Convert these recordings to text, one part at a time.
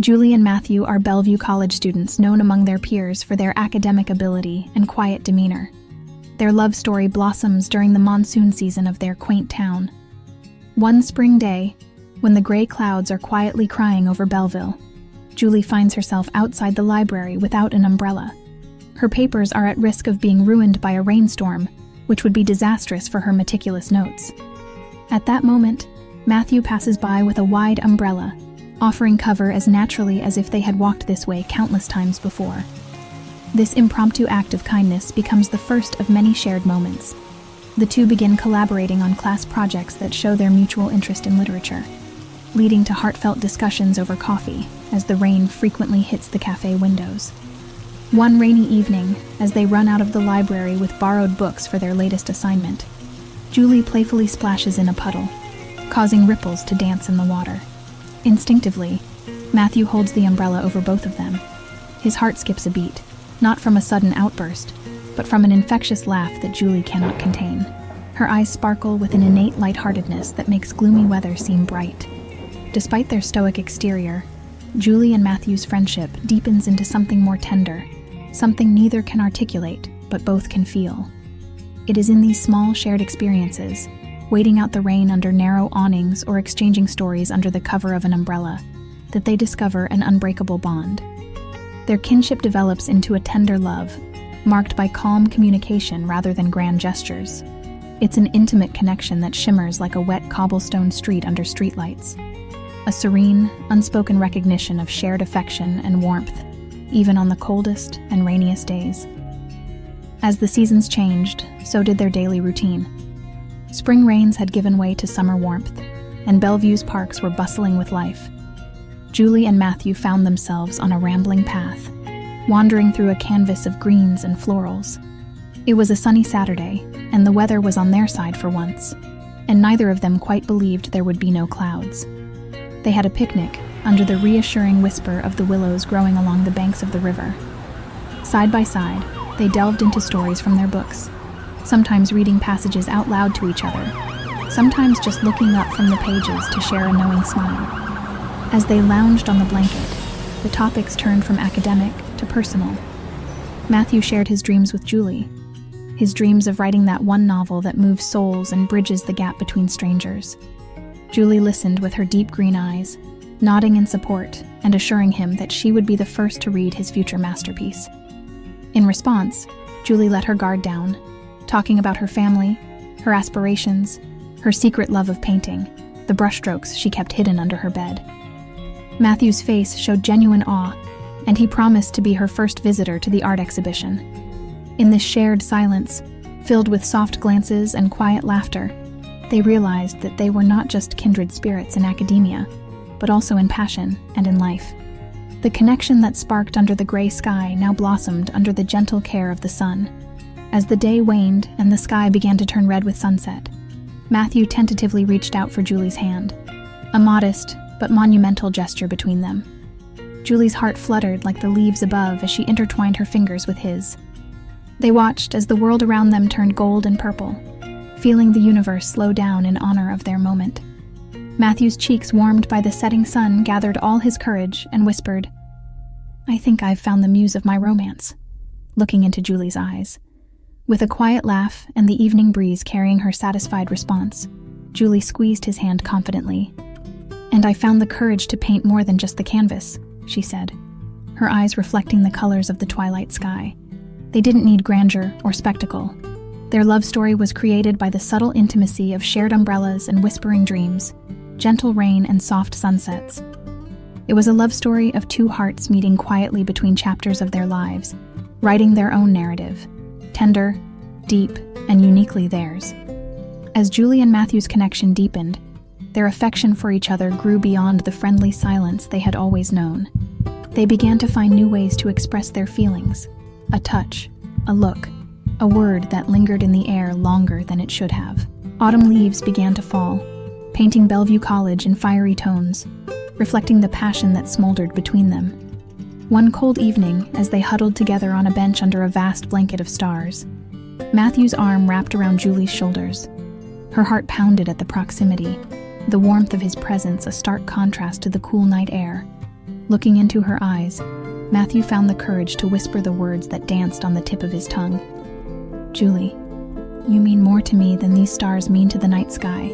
Julie and Matthew are Bellevue College students known among their peers for their academic ability and quiet demeanor. Their love story blossoms during the monsoon season of their quaint town. One spring day, when the gray clouds are quietly crying over Belleville, Julie finds herself outside the library without an umbrella. Her papers are at risk of being ruined by a rainstorm, which would be disastrous for her meticulous notes. At that moment, Matthew passes by with a wide umbrella, offering cover as naturally as if they had walked this way countless times before. This impromptu act of kindness becomes the first of many shared moments. The two begin collaborating on class projects that show their mutual interest in literature, leading to heartfelt discussions over coffee as the rain frequently hits the cafe windows. One rainy evening, as they run out of the library with borrowed books for their latest assignment, Julie playfully splashes in a puddle, causing ripples to dance in the water. Instinctively, Matthew holds the umbrella over both of them. His heart skips a beat, not from a sudden outburst, but from an infectious laugh that Julie cannot contain. Her eyes sparkle with an innate lightheartedness that makes gloomy weather seem bright. Despite their stoic exterior, Julie and Matthew's friendship deepens into something more tender, something neither can articulate, but both can feel. It is in these small shared experiences, waiting out the rain under narrow awnings or exchanging stories under the cover of an umbrella, that they discover an unbreakable bond. Their kinship develops into a tender love, marked by calm communication rather than grand gestures. It's an intimate connection that shimmers like a wet cobblestone street under streetlights. A serene, unspoken recognition of shared affection and warmth, even on the coldest and rainiest days. As the seasons changed, so did their daily routine. Spring rains had given way to summer warmth, and Bellevue's parks were bustling with life. Julie and Matthew found themselves on a rambling path, wandering through a canvas of greens and florals. It was a sunny Saturday, and the weather was on their side for once, and neither of them quite believed there would be no clouds. They had a picnic under the reassuring whisper of the willows growing along the banks of the river. Side by side, they delved into stories from their books, sometimes reading passages out loud to each other, sometimes just looking up from the pages to share a knowing smile. As they lounged on the blanket, the topics turned from academic to personal. Matthew shared his dreams with Julie, his dreams of writing that one novel that moves souls and bridges the gap between strangers. Julie listened with her deep green eyes, nodding in support and assuring him that she would be the first to read his future masterpiece. In response, Julie let her guard down, talking about her family, her aspirations, her secret love of painting, the brushstrokes she kept hidden under her bed. Matthew's face showed genuine awe, and he promised to be her first visitor to the art exhibition. In this shared silence, filled with soft glances and quiet laughter, they realized that they were not just kindred spirits in academia, but also in passion and in life. The connection that sparked under the gray sky now blossomed under the gentle care of the sun. As the day waned and the sky began to turn red with sunset, Matthew tentatively reached out for Julie's hand, a modest but monumental gesture between them. Julie's heart fluttered like the leaves above as she intertwined her fingers with his. They watched as the world around them turned gold and purple, feeling the universe slow down in honor of their moment. Matthew's cheeks, warmed by the setting sun, gathered all his courage and whispered, "I think I've found the muse of my romance," looking into Julie's eyes. With a quiet laugh and the evening breeze carrying her satisfied response, Julie squeezed his hand confidently. "And I found the courage to paint more than just the canvas," she said, her eyes reflecting the colors of the twilight sky. They didn't need grandeur or spectacle. Their love story was created by the subtle intimacy of shared umbrellas and whispering dreams, gentle rain and soft sunsets. It was a love story of two hearts meeting quietly between chapters of their lives, writing their own narrative, tender, deep, and uniquely theirs. As Julie and Matthew's connection deepened, their affection for each other grew beyond the friendly silence they had always known. They began to find new ways to express their feelings, a touch, a look, a word that lingered in the air longer than it should have. Autumn leaves began to fall, painting Bellevue College in fiery tones, reflecting the passion that smoldered between them. One cold evening, as they huddled together on a bench under a vast blanket of stars, Matthew's arm wrapped around Julie's shoulders. Her heart pounded at the proximity, the warmth of his presence a stark contrast to the cool night air. Looking into her eyes, Matthew found the courage to whisper the words that danced on the tip of his tongue. "Julie, you mean more to me than these stars mean to the night sky."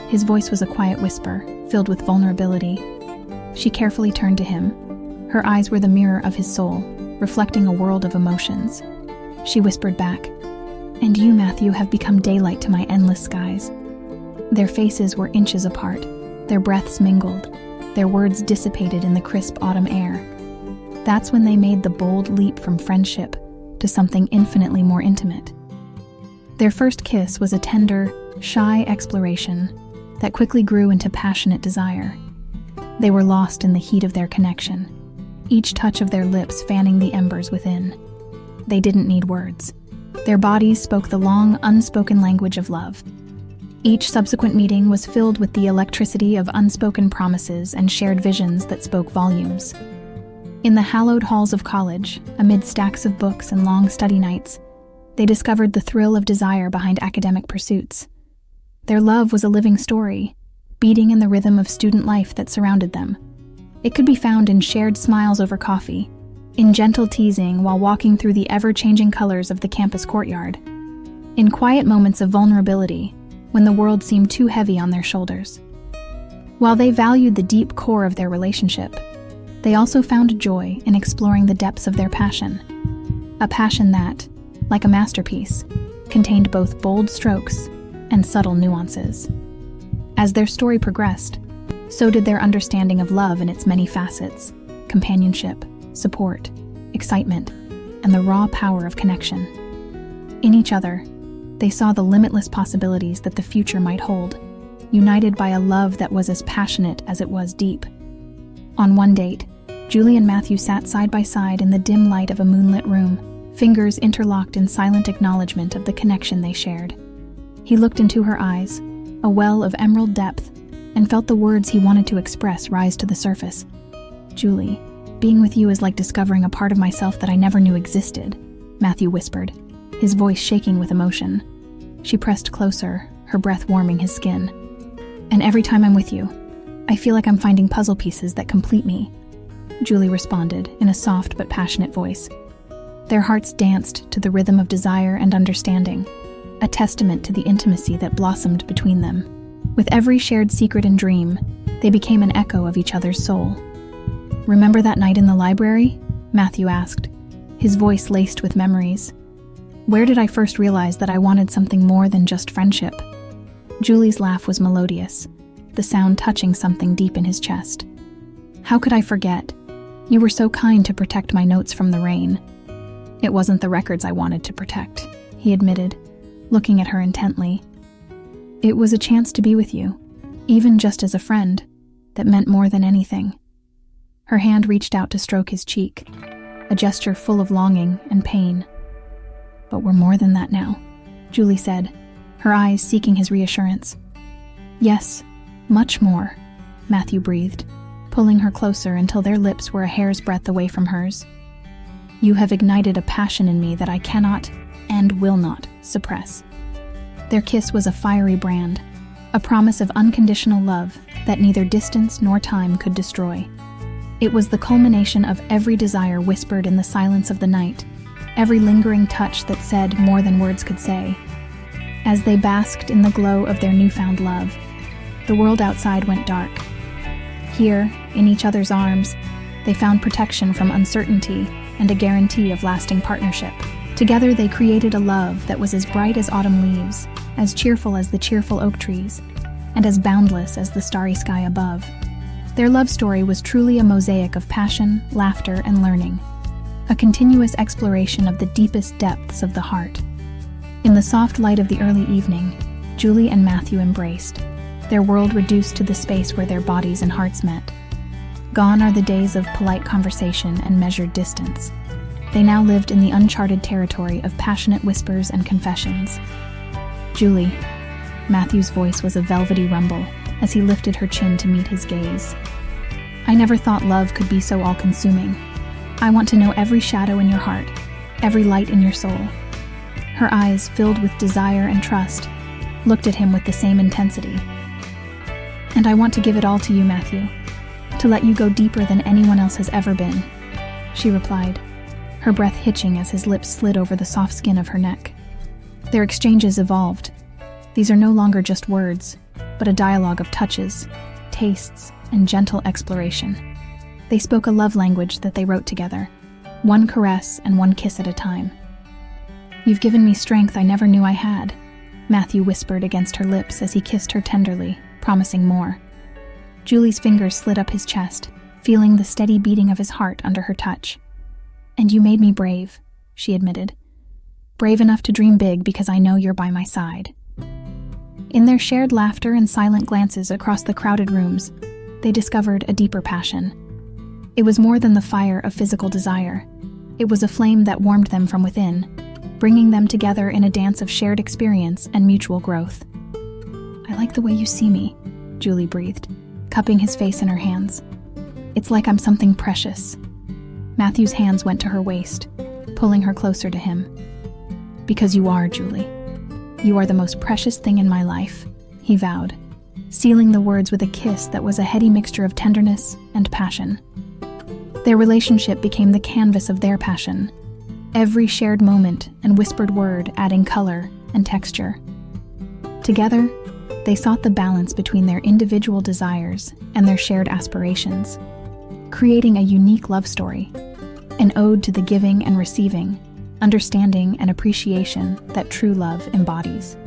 His voice was a quiet whisper, filled with vulnerability. She carefully turned to him. Her eyes were the mirror of his soul, reflecting a world of emotions. She whispered back, "And you, Matthew, have become daylight to my endless skies." Their faces were inches apart, their breaths mingled, their words dissipated in the crisp autumn air. That's when they made the bold leap from friendship to something infinitely more intimate. Their first kiss was a tender, shy exploration that quickly grew into passionate desire. They were lost in the heat of their connection, each touch of their lips fanning the embers within. They didn't need words. Their bodies spoke the long, unspoken language of love. Each subsequent meeting was filled with the electricity of unspoken promises and shared visions that spoke volumes. In the hallowed halls of college, amid stacks of books and long study nights, they discovered the thrill of desire behind academic pursuits. Their love was a living story, beating in the rhythm of student life that surrounded them. It could be found in shared smiles over coffee, in gentle teasing while walking through the ever-changing colors of the campus courtyard, in quiet moments of vulnerability when the world seemed too heavy on their shoulders. While they valued the deep core of their relationship, they also found joy in exploring the depths of their passion. A passion that, like a masterpiece, contained both bold strokes and subtle nuances. As their story progressed, so did their understanding of love in its many facets: companionship, support, excitement, and the raw power of connection. In each other, they saw the limitless possibilities that the future might hold, united by a love that was as passionate as it was deep. On one date, Julie and Matthew sat side by side in the dim light of a moonlit room, fingers interlocked in silent acknowledgement of the connection they shared. He looked into her eyes, a well of emerald depth, and felt the words he wanted to express rise to the surface. "Julie, being with you is like discovering a part of myself that I never knew existed," Matthew whispered, his voice shaking with emotion. She pressed closer, her breath warming his skin. "And every time I'm with you, I feel like I'm finding puzzle pieces that complete me," Julie responded in a soft but passionate voice. Their hearts danced to the rhythm of desire and understanding, a testament to the intimacy that blossomed between them. With every shared secret and dream, they became an echo of each other's soul. "Remember that night in the library?" Matthew asked, his voice laced with memories. "Where did I first realize that I wanted something more than just friendship?" Julie's laugh was melodious, the sound touching something deep in his chest. "How could I forget? You were so kind to protect my notes from the rain." "It wasn't the records I wanted to protect," he admitted, looking at her intently. "It was a chance to be with you, even just as a friend, that meant more than anything." Her hand reached out to stroke his cheek, a gesture full of longing and pain. "But we're more than that now," Julie said, her eyes seeking his reassurance. "Yes, much more," Matthew breathed, pulling her closer until their lips were a hair's breadth away from hers. "You have ignited a passion in me that I cannot and will not suppress." Their kiss was a fiery brand, a promise of unconditional love that neither distance nor time could destroy. It was the culmination of every desire whispered in the silence of the night, every lingering touch that said more than words could say. As they basked in the glow of their newfound love, the world outside went dark. Here, in each other's arms, they found protection from uncertainty and a guarantee of lasting partnership. Together they created a love that was as bright as autumn leaves, as cheerful as the cheerful oak trees, and as boundless as the starry sky above. Their love story was truly a mosaic of passion, laughter, and learning, a continuous exploration of the deepest depths of the heart. In the soft light of the early evening, Julie and Matthew embraced, their world reduced to the space where their bodies and hearts met. Gone are the days of polite conversation and measured distance. They now lived in the uncharted territory of passionate whispers and confessions. "Julie," Matthew's voice was a velvety rumble as he lifted her chin to meet his gaze. "I never thought love could be so all-consuming. I want to know every shadow in your heart, every light in your soul." Her eyes, filled with desire and trust, looked at him with the same intensity. "And I want to give it all to you, Matthew. To let you go deeper than anyone else has ever been," she replied, her breath hitching as his lips slid over the soft skin of her neck. Their exchanges evolved. These are no longer just words, but a dialogue of touches, tastes, and gentle exploration. They spoke a love language that they wrote together, one caress and one kiss at a time. "You've given me strength I never knew I had," Matthew whispered against her lips as he kissed her tenderly, promising more. Julie's fingers slid up his chest, feeling the steady beating of his heart under her touch. "And you made me brave," she admitted. "Brave enough to dream big because I know you're by my side." In their shared laughter and silent glances across the crowded rooms, they discovered a deeper passion. It was more than the fire of physical desire. It was a flame that warmed them from within, bringing them together in a dance of shared experience and mutual growth. "I like the way you see me," Julie breathed, cupping his face in her hands. "It's like I'm something precious." Matthew's hands went to her waist, pulling her closer to him. "Because you are, Julie. You are the most precious thing in my life," he vowed, sealing the words with a kiss that was a heady mixture of tenderness and passion. Their relationship became the canvas of their passion, every shared moment and whispered word adding color and texture. Together, they sought the balance between their individual desires and their shared aspirations, creating a unique love story, an ode to the giving and receiving, understanding and appreciation that true love embodies.